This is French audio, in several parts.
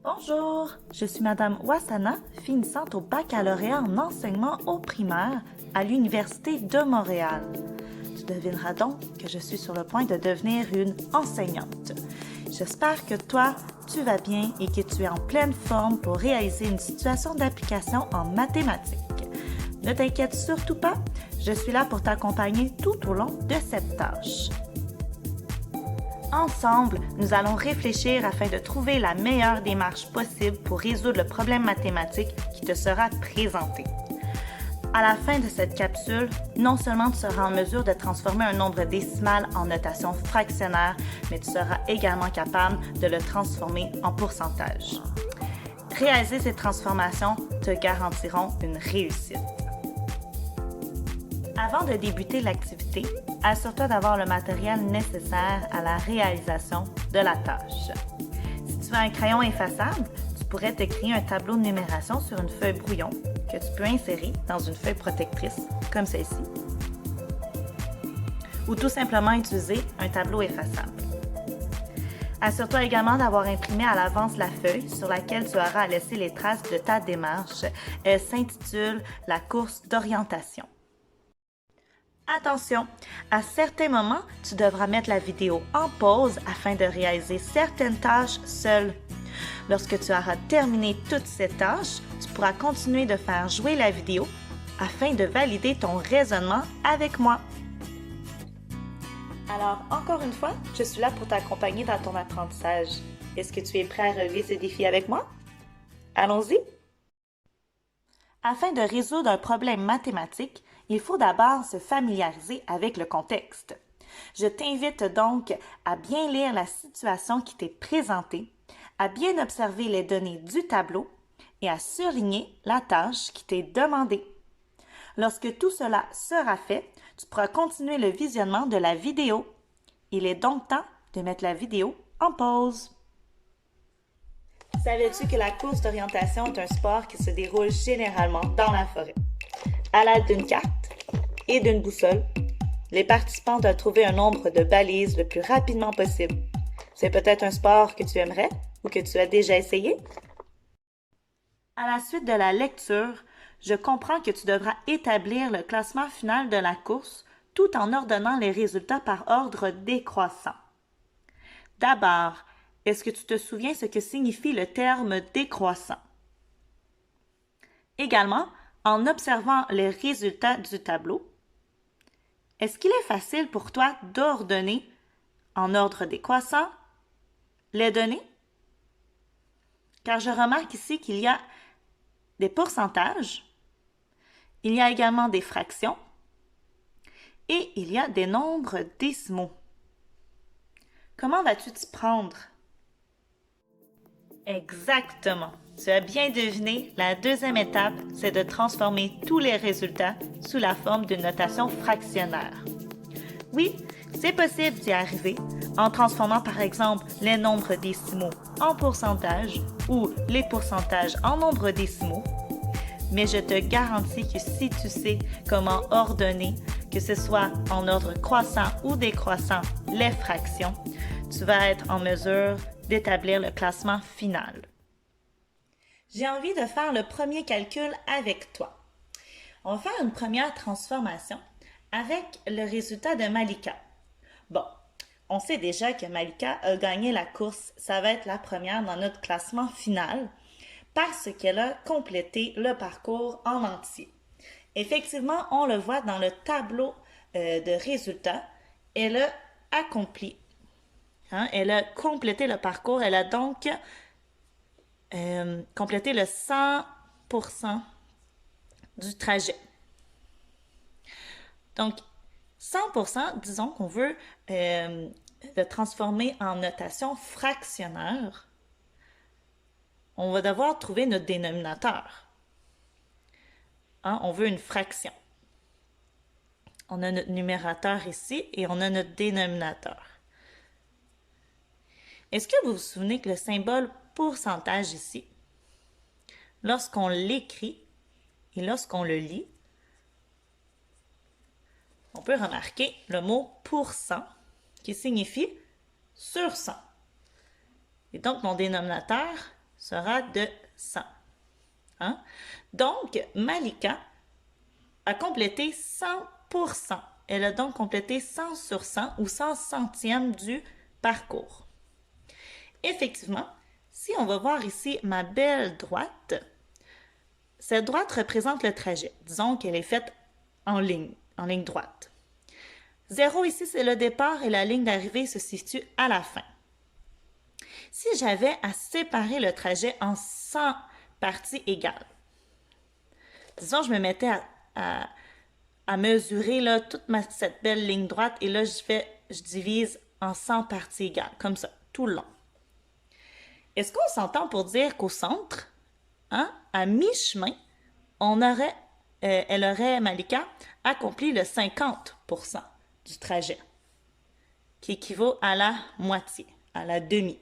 Bonjour, je suis Madame Wassana, finissante au baccalauréat en enseignement au primaire à l'Université de Montréal. Tu devineras donc que je suis sur le point de devenir une enseignante. J'espère que toi, tu vas bien et que tu es en pleine forme pour réaliser une situation d'application en mathématiques. Ne t'inquiète surtout pas, je suis là pour t'accompagner tout au long de cette tâche. Ensemble, nous allons réfléchir afin de trouver la meilleure démarche possible pour résoudre le problème mathématique qui te sera présenté. À la fin de cette capsule, non seulement tu seras en mesure de transformer un nombre décimal en notation fractionnaire, mais tu seras également capable de le transformer en pourcentage. Réaliser ces transformations te garantiront une réussite. Avant de débuter l'activité, assure-toi d'avoir le matériel nécessaire à la réalisation de la tâche. Si tu as un crayon effaçable, tu pourrais te créer un tableau de numération sur une feuille brouillon que tu peux insérer dans une feuille protectrice, comme celle-ci, ou tout simplement utiliser un tableau effaçable. Assure-toi également d'avoir imprimé à l'avance la feuille sur laquelle tu auras à laisser les traces de ta démarche. Elle s'intitule « La course d'orientation ». Attention, à certains moments, tu devras mettre la vidéo en pause afin de réaliser certaines tâches seule. Lorsque tu auras terminé toutes ces tâches, tu pourras continuer de faire jouer la vidéo afin de valider ton raisonnement avec moi. Alors, encore une fois, je suis là pour t'accompagner dans ton apprentissage. Est-ce que tu es prêt à relever ce défi avec moi? Allons-y! Afin de résoudre un problème mathématique, il faut d'abord se familiariser avec le contexte. Je t'invite donc à bien lire la situation qui t'est présentée, à bien observer les données du tableau et à surligner la tâche qui t'est demandée. Lorsque tout cela sera fait, tu pourras continuer le visionnement de la vidéo. Il est donc temps de mettre la vidéo en pause. Savais-tu que la course d'orientation est un sport qui se déroule généralement dans la forêt? À l'aide d'une carte et d'une boussole, les participants doivent trouver un nombre de balises le plus rapidement possible. C'est peut-être un sport que tu aimerais ou que tu as déjà essayé? À la suite de la lecture, je comprends que tu devras établir le classement final de la course tout en ordonnant les résultats par ordre décroissant. D'abord, est-ce que tu te souviens ce que signifie le terme décroissant? Également, en observant les résultats du tableau, est-ce qu'il est facile pour toi d'ordonner en ordre décroissant les données? Car je remarque ici qu'il y a des pourcentages, il y a également des fractions et il y a des nombres décimaux. Comment vas-tu t'y prendre? Exactement. Tu as bien deviné, la deuxième étape, c'est de transformer tous les résultats sous la forme d'une notation fractionnaire. Oui, c'est possible d'y arriver en transformant par exemple les nombres décimaux en pourcentage ou les pourcentages en nombres décimaux, mais je te garantis que si tu sais comment ordonner, que ce soit en ordre croissant ou décroissant, les fractions, tu vas être en mesure d'établir le classement final. J'ai envie de faire le premier calcul avec toi. On va faire une première transformation avec le résultat de Malika. Bon, on sait déjà que Malika a gagné la course. Ça va être la première dans notre classement final parce qu'elle a complété le parcours en entier. Effectivement, on le voit dans le tableau de résultats. Elle a accompli. Elle a complété le parcours. Elle a donc complété le 100% du trajet. Donc, 100%, disons qu'on veut le transformer en notation fractionnaire, on va devoir trouver notre dénominateur. On veut une fraction. On a notre numérateur ici et on a notre dénominateur. Est-ce que vous vous souvenez que le symbole pourcentage ici, lorsqu'on l'écrit et lorsqu'on le lit, on peut remarquer le mot pourcent qui signifie sur 100. Et donc, mon dénominateur sera de 100. Hein? Donc, Malika a complété 100%. Elle a donc complété 100 sur 100 ou 100 centièmes du parcours. Effectivement, si on va voir ici ma belle droite, cette droite représente le trajet. Disons qu'elle est faite en ligne droite. 0 ici, c'est le départ et la ligne d'arrivée se situe à la fin. Si j'avais à séparer le trajet en 100 parties égales, disons je me mettais à mesurer là, toute cette belle ligne droite et là je divise en 100 parties égales, comme ça, tout le long. Est-ce qu'on s'entend pour dire qu'au centre, hein, à mi-chemin, Malika, accompli le 50% du trajet, qui équivaut à la moitié, à la demi.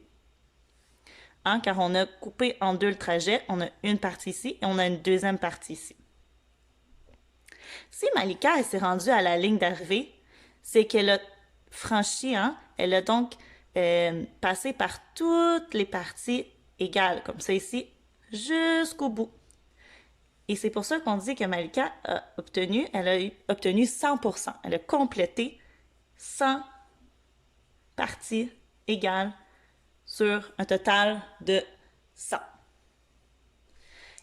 Hein, car on a coupé en deux le trajet, on a une partie ici et on a une deuxième partie ici. Si Malika s'est rendue à la ligne d'arrivée, c'est qu'elle a franchi, hein, elle a donc passé par toutes les parties égales, comme ça ici, jusqu'au bout. Et c'est pour ça qu'on dit que Malika a obtenu 100%. Elle a complété 100 parties égales sur un total de 100.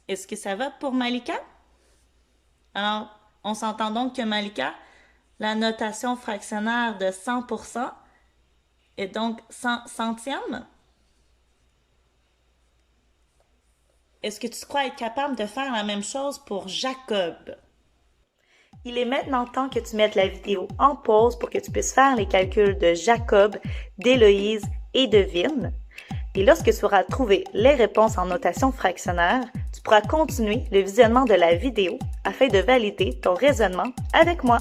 Est-ce que ça va pour Malika? Alors, on s'entend donc que Malika, la notation fractionnaire de 100% est donc 100 centièmes. Est-ce que tu crois être capable de faire la même chose pour Jacob? Il est maintenant temps que tu mettes la vidéo en pause pour que tu puisses faire les calculs de Jacob, d'Héloïse et de Vin. Et lorsque tu auras trouvé les réponses en notation fractionnaire, tu pourras continuer le visionnement de la vidéo afin de valider ton raisonnement avec moi.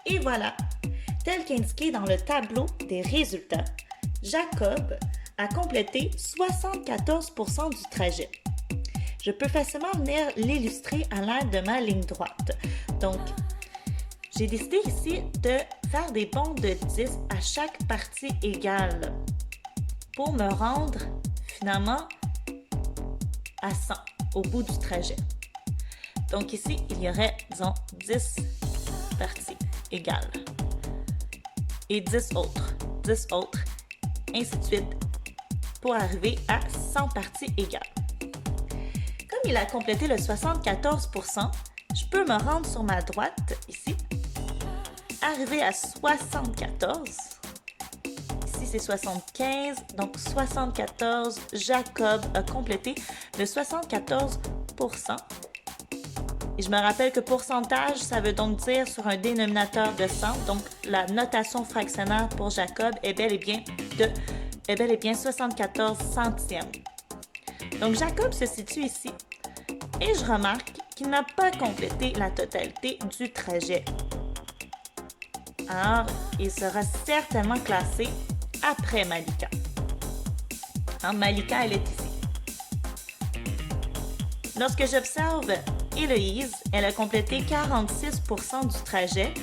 Et voilà, tel qu'indiqué dans le tableau des résultats, Jacob a complété 74% du trajet. Je peux facilement venir l'illustrer à l'aide de ma ligne droite. Donc, j'ai décidé ici de faire des bonds de 10 à chaque partie égale pour me rendre finalement à 100 au bout du trajet. Donc ici, il y aurait, disons, 10 parties égales et 10 autres, ainsi de suite, pour arriver à 100 parties égales. Comme il a complété le 74%, je peux me rendre sur ma droite, ici, arriver à 74. Ici, c'est 75, donc 74. Jacob a complété le 74%. Et je me rappelle que pourcentage, ça veut donc dire sur un dénominateur de 100. Donc, la notation fractionnaire pour Jacob est bel et bien 74 centièmes. Donc, Jacob se situe ici. Et je remarque qu'il n'a pas complété la totalité du trajet. Alors, il sera certainement classé après Malika. Alors, Malika, elle est ici. Lorsque j'observe Héloïse, elle a complété 46% du trajet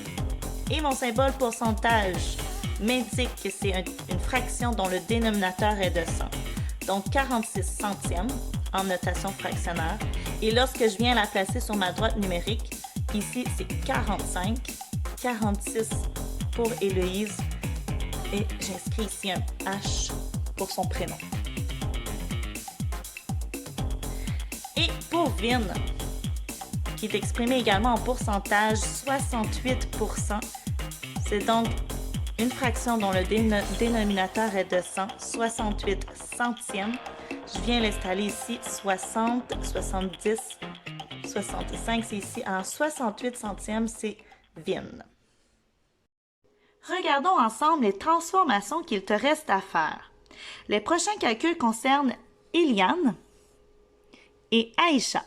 et mon symbole pourcentage m'indique que c'est une fraction dont le dénominateur est de 100. Donc 46 centièmes en notation fractionnaire. Et lorsque je viens la placer sur ma droite numérique, ici c'est 45, 46 pour Héloïse et j'inscris ici un H pour son prénom. Et pour Vin, qui est exprimé également en pourcentage, 68%. C'est donc une fraction dont le dénominateur est de 100, 68 centièmes. Je viens l'installer ici, 60, 70, 65, c'est ici. En 68 centièmes, c'est Vin. Regardons ensemble les transformations qu'il te reste à faire. Les prochains calculs concernent Eliane et Aïcha.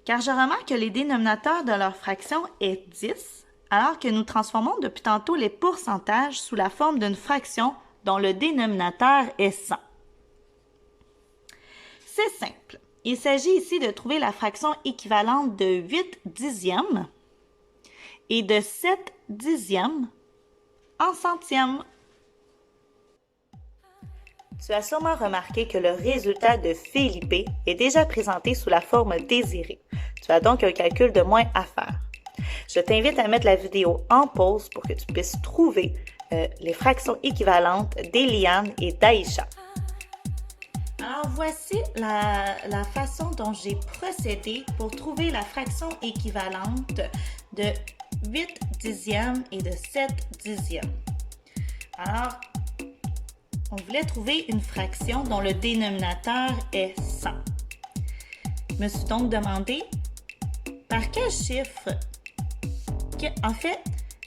Car je remarque que les dénominateurs de leur fraction est 10, alors que nous transformons depuis tantôt les pourcentages sous la forme d'une fraction dont le dénominateur est 100. C'est simple. Il s'agit ici de trouver la fraction équivalente de 8 dixièmes et de 7 dixièmes en centièmes. Tu as sûrement remarqué que le résultat de Felipe est déjà présenté sous la forme désirée. Tu as donc un calcul de moins à faire. Je t'invite à mettre la vidéo en pause pour que tu puisses trouver les fractions équivalentes d'Eliane et d'Aïcha. Alors voici la façon dont j'ai procédé pour trouver la fraction équivalente de 8 dixièmes et de 7 dixièmes. Alors, on voulait trouver une fraction dont le dénominateur est 100. Je me suis donc demandé par quel chiffre. En fait,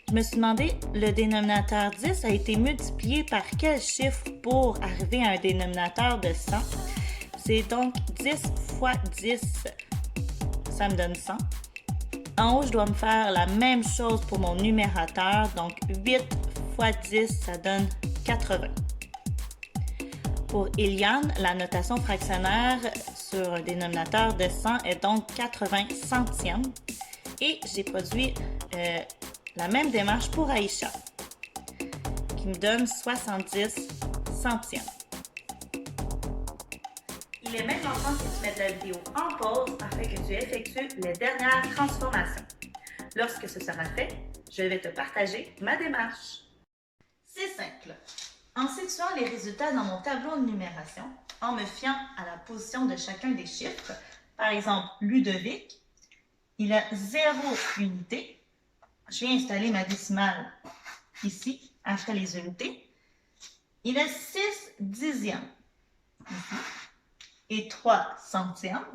je me suis demandé le dénominateur 10 a été multiplié par quel chiffre pour arriver à un dénominateur de 100. C'est donc 10 fois 10, ça me donne 100. En haut, je dois me faire la même chose pour mon numérateur, donc 8 fois 10, ça donne 80. Pour Eliane, la notation fractionnaire sur un dénominateur de 100 est donc 80 centièmes. Et j'ai produit la même démarche pour Aïcha, qui me donne 70 centièmes. Il est maintenant temps que tu mettes la vidéo en pause afin que tu effectues les dernières transformations. Lorsque ce sera fait, je vais te partager ma démarche. C'est simple. En situant les résultats dans mon tableau de numération, en me fiant à la position de chacun des chiffres, par exemple Ludovic, il a 0 unité. Je viens installer ma décimale ici, après les unités. Il a 6 dixièmes ici, et 3 centièmes.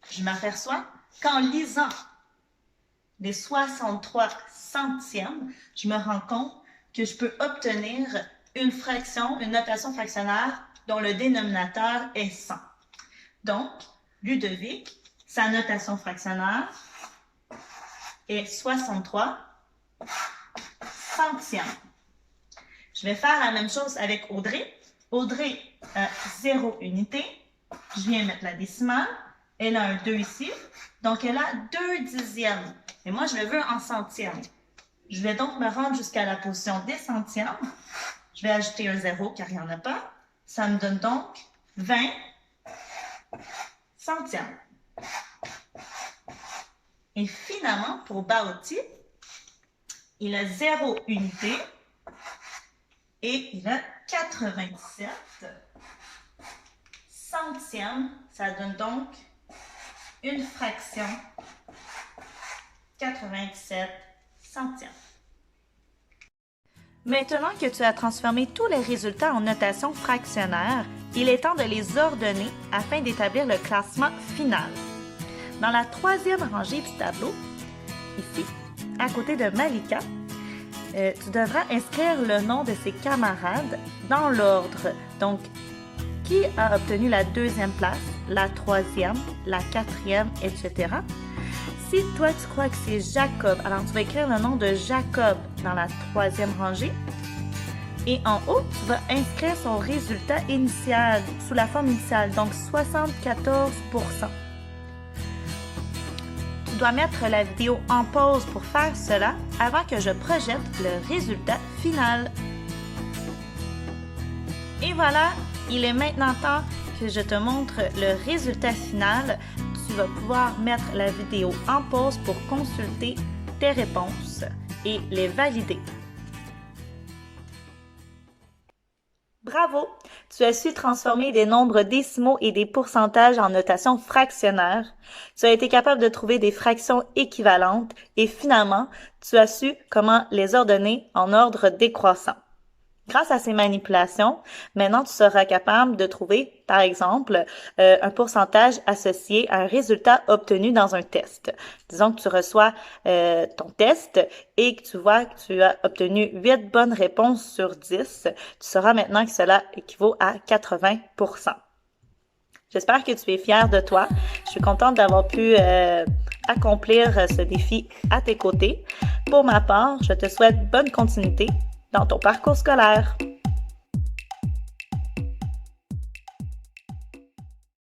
Je m'aperçois qu'en lisant les 63 centièmes, je me rends compte que je peux obtenir une fraction, une notation fractionnaire dont le dénominateur est 100. Donc, Ludovic, sa notation fractionnaire est 63 centièmes. Je vais faire la même chose avec Audrey. Audrey a 0 unité. Je viens mettre la décimale. Elle a un 2 ici. Donc, elle a 2 dixièmes. Et moi, je le veux en centièmes. Je vais donc me rendre jusqu'à la position des centièmes. Je vais ajouter un 0 car il n'y en a pas. Ça me donne donc 20 centièmes. Et finalement, pour Baoty, il a 0 unité et il a 87 centièmes. Ça donne donc une fraction 97 centièmes. Maintenant que tu as transformé tous les résultats en notation fractionnaire, il est temps de les ordonner afin d'établir le classement final. Dans la troisième rangée du tableau, ici, à côté de Malika, tu devras inscrire le nom de ses camarades dans l'ordre. Donc, qui a obtenu la deuxième place, la troisième, la quatrième, etc. Si toi, tu crois que c'est Jacob, alors tu vas écrire le nom de Jacob dans la troisième rangée. Et en haut, tu vas inscrire son résultat initial, sous la forme initiale, donc 74 %. Tu dois mettre la vidéo en pause pour faire cela avant que je projette le résultat final. Et voilà, il est maintenant temps que je te montre le résultat final. Tu vas pouvoir mettre la vidéo en pause pour consulter tes réponses et les valider. Bravo! Tu as su transformer des nombres décimaux et des pourcentages en notation fractionnaire. Tu as été capable de trouver des fractions équivalentes et finalement, tu as su comment les ordonner en ordre décroissant. Grâce à ces manipulations, maintenant tu seras capable de trouver, par exemple, un pourcentage associé à un résultat obtenu dans un test. Disons que tu reçois ton test et que tu vois que tu as obtenu 8 bonnes réponses sur 10. Tu sauras maintenant que cela équivaut à 80 %. J'espère que tu es fier de toi. Je suis contente d'avoir pu accomplir ce défi à tes côtés. Pour ma part, je te souhaite bonne continuité dans ton parcours scolaire.